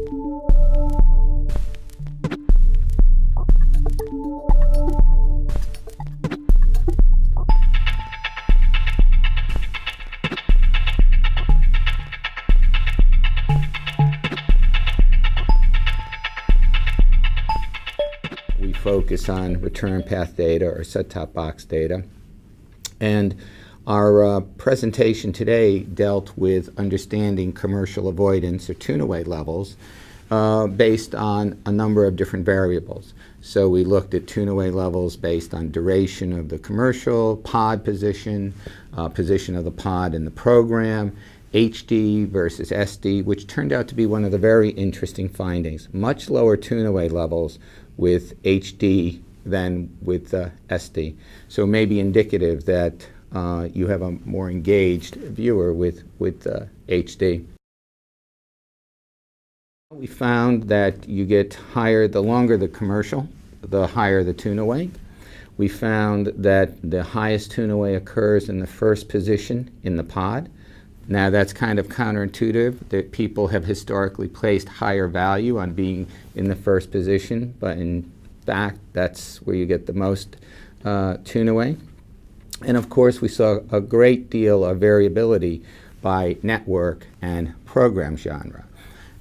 We focus on return path data or set-top box data. And our presentation today dealt with understanding commercial avoidance or tune-away levels based on a number of different variables. So we looked at tune-away levels based on duration of the commercial, pod position, position of the pod in the program, HD versus SD, which turned out to be one of the very interesting findings. Much lower tune-away levels with HD than with SD. So it may be indicative that you have a more engaged viewer with HD. We found that you get higher, the longer the commercial, the higher the tune-away. We found that the highest tune-away occurs in the first position in the pod. Now that's kind of counterintuitive, that people have historically placed higher value on being in the first position, but in fact that's where you get the most tune-away. And of course we saw a great deal of variability by network and program genre.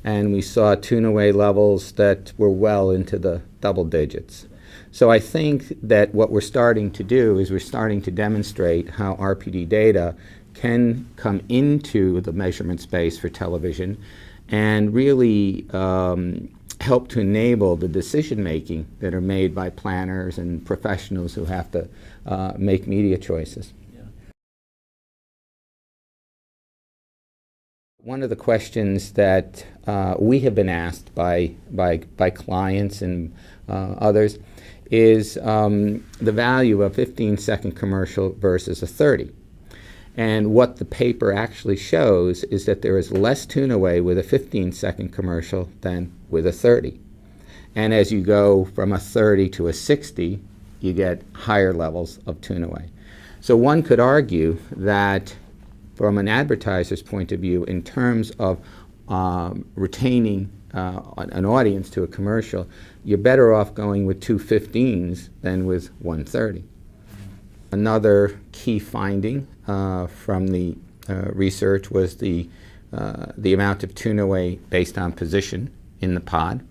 And we saw tune-away levels that were well into the double digits. So I think that what we're starting to do is we're starting to demonstrate how RPD data can come into the measurement space for television and really help to enable the decision making that are made by planners and professionals who have to make media choices. Yeah. One of the questions that we have been asked by clients and others is the value of a 15-second commercial versus a 30. And what the paper actually shows is that there is less tune-away with a 15-second commercial than with a 30. And as you go from a 30 to a 60, you get higher levels of tune-away. So one could argue that from an advertiser's point of view, in terms of retaining an audience to a commercial, you're better off going with two 15s than with one 30. Another key finding from the research was the amount of tune-away based on position in the pod,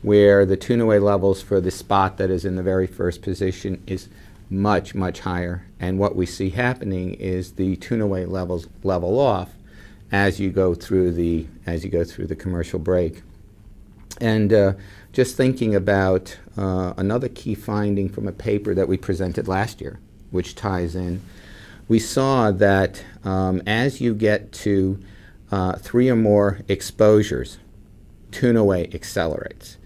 where the tune-away levels for the spot that is in the very first position is much, much higher. And what we see happening is the tune-away levels level off as you go through the commercial break. And just thinking about another key finding from a paper that we presented last year, which ties in, we saw that as you get to 3 or more exposures, tune-away accelerates.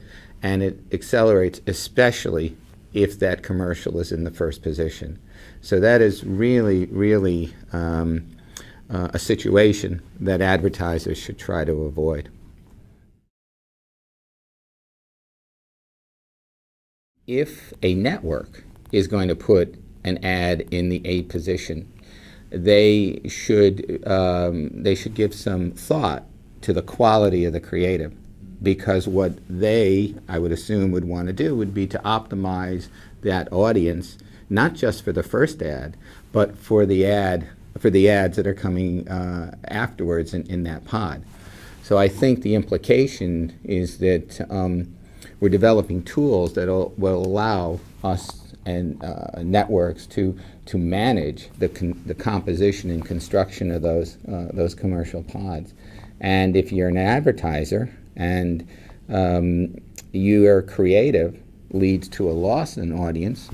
And it accelerates especially if that commercial is in the first position. So that is really, really a situation that advertisers should try to avoid. If a network is going to put an ad in the A position, they should give some thought to the quality of the creative, because what they, I would assume, would want to do would be to optimize that audience, not just for the first ad, but for the ads that are coming afterwards in that pod. So I think the implication is that we're developing tools that will allow us and networks to manage the composition and construction of those commercial pods. And if you're an advertiser and your creative leads to a loss in audience,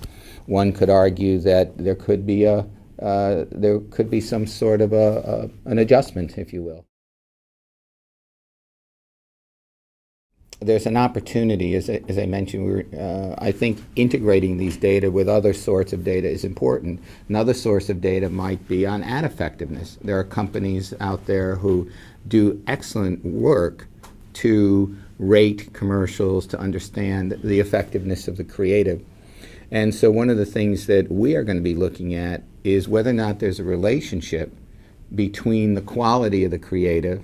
one could argue that there could be some sort of an adjustment, if you will. There's an opportunity, as I mentioned, I think integrating these data with other sorts of data is important. Another source of data might be on ad effectiveness. There are companies out there who do excellent work to rate commercials, to understand the effectiveness of the creative. And so one of the things that we are going to be looking at is whether or not there's a relationship between the quality of the creative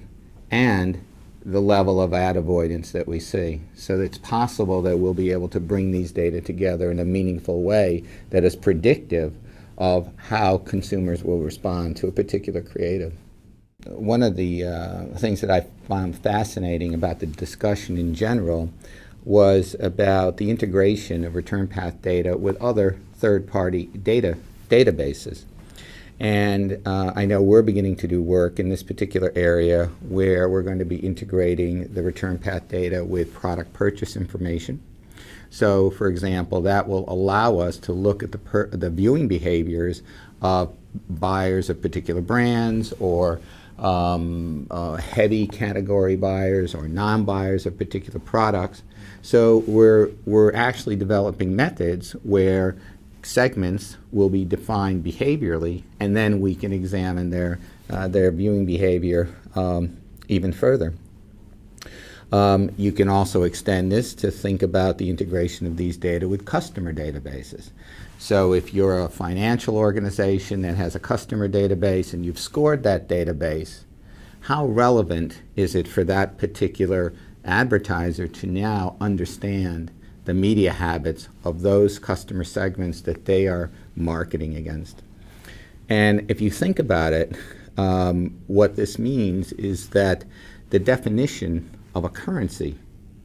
and the level of ad avoidance that we see. So it's possible that we'll be able to bring these data together in a meaningful way that is predictive of how consumers will respond to a particular creative. One of the things that I found fascinating about the discussion in general was about the integration of return path data with other third-party databases. And I know we're beginning to do work in this particular area where we're going to be integrating the return path data with product purchase information. So, for example, that will allow us to look at the viewing behaviors of buyers of particular brands, or heavy category buyers, or non-buyers of particular products. So we're actually developing methods where segments will be defined behaviorally, and then we can examine their viewing behavior even further. You can also extend this to think about the integration of these data with customer databases. So if you're a financial organization that has a customer database and you've scored that database, how relevant is it for that particular advertiser to now understand the media habits of those customer segments that they are marketing against? And if you think about it, what this means is that the definition of a currency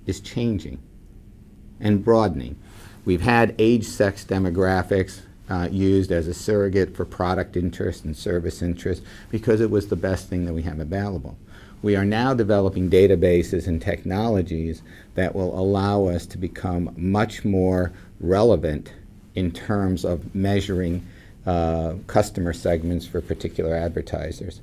is changing and broadening. We've had age, sex, demographics used as a surrogate for product interest and service interest because it was the best thing that we have available. We are now developing databases and technologies that will allow us to become much more relevant in terms of measuring customer segments for particular advertisers.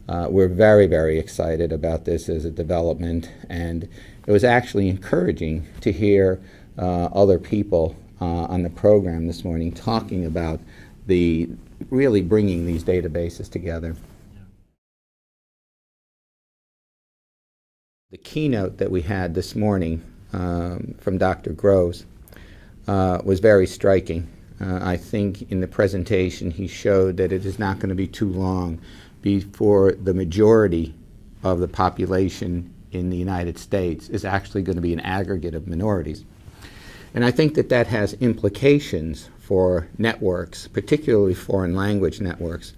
We're very, very excited about this as a development, and it was actually encouraging to hear other people on the program this morning talking about really bringing these databases together. The keynote that we had this morning from Dr. Groves was very striking. I think in the presentation he showed that it is not going to be too long before the majority of the population in the United States is actually going to be an aggregate of minorities. And I think that that has implications for networks, particularly foreign language networks.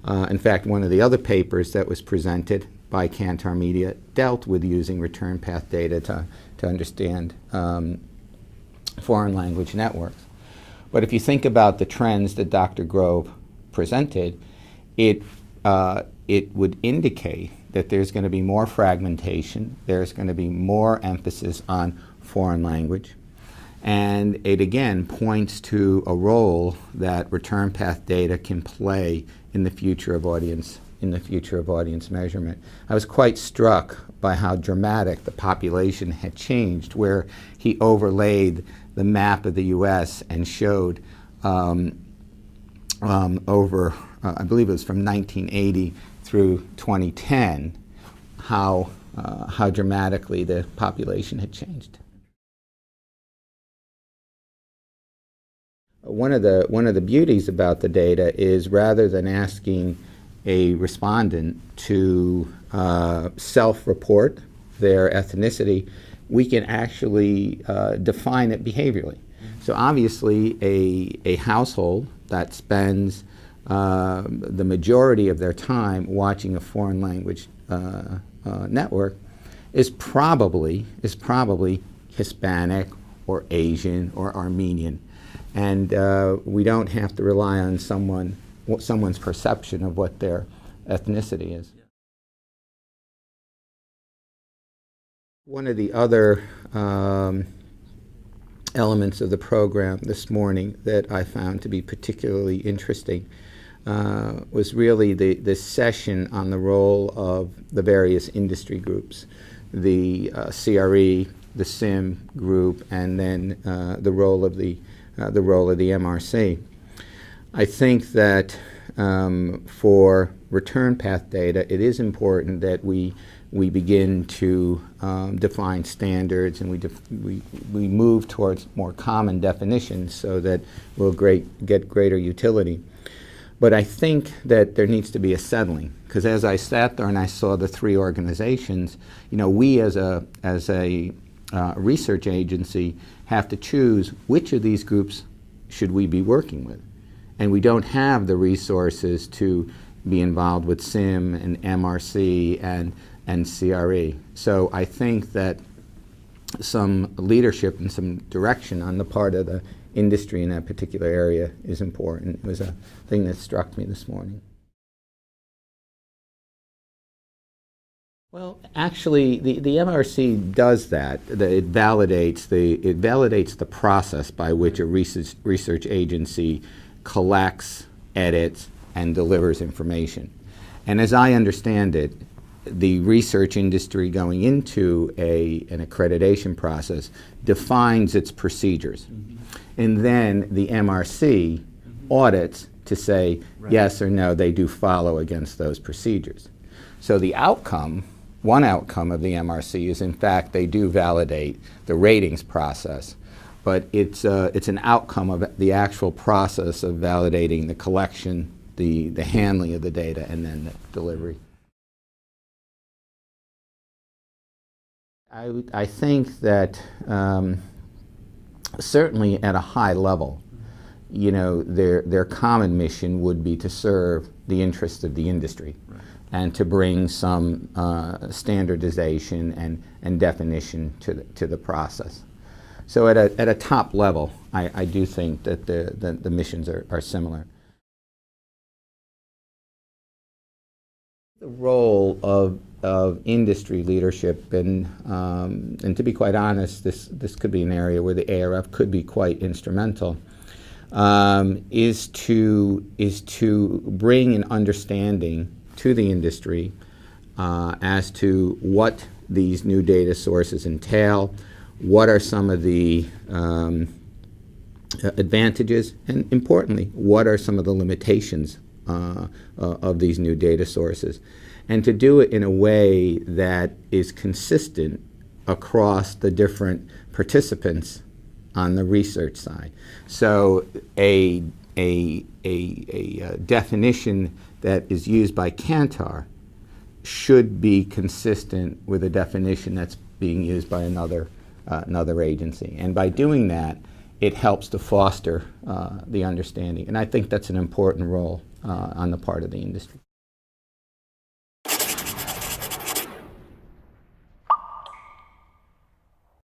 In fact, one of the other papers that was presented by Kantar Media dealt with using return path data to understand foreign language networks. But if you think about the trends that Dr. Grove presented, it would indicate that there's going to be more fragmentation, there's going to be more emphasis on foreign language, and it again points to a role that return path data can play in the future of audience measurement. I was quite struck by how dramatic the population had changed, where he overlaid the map of the U.S. and showed over, I believe it was from 1980 through 2010, how dramatically the population had changed. One of the beauties about the data is, rather than asking a respondent to self-report their ethnicity, we can actually define it behaviorally. So obviously a household that spends the majority of their time watching a foreign language network is probably Hispanic or Asian or Armenian. And we don't have to rely on someone's perception of what their ethnicity is. One of the other elements of the program this morning that I found to be particularly interesting was really the session on the role of the various industry groups, the CRE, the SIM group, and then the role of the MRC. I think that for return path data, it is important that we begin to define standards, and we move towards more common definitions so that we'll get greater utility. But I think that there needs to be a settling, because as I sat there and I saw the three organizations, we as a research agency have to choose which of these groups should we be working with. And we don't have the resources to be involved with SIM and MRC and CRE. So I think that some leadership and some direction on the part of the industry in that particular area is important. It was a thing that struck me this morning. Well, actually, the MRC does that. It validates the process by which a research agency collects, edits, and delivers information. And as I understand it, the research industry going into an accreditation process defines its procedures. Mm-hmm. And then the MRC audits to say yes or no, they do follow against those procedures. So the outcome, one outcome of the MRC is in fact they do validate the ratings process, but it's an outcome of the actual process of validating the collection, the handling of the data, and then the delivery. I think that certainly at a high level, their common mission would be to serve the interests of the industry, right, and to bring some standardization and definition to the process. So at a top level, I do think that the missions are similar. The role of industry leadership, and to be quite honest, this could be an area where the ARF could be quite instrumental, is to bring an understanding to the industry as to what these new data sources entail, what are some of the advantages, and importantly, what are some of the limitations of these new data sources, and to do it in a way that is consistent across the different participants on the research side. So a definition that is used by Kantar should be consistent with a definition that's being used by another agency. And by doing that, it helps to foster the understanding. And I think that's an important role on the part of the industry.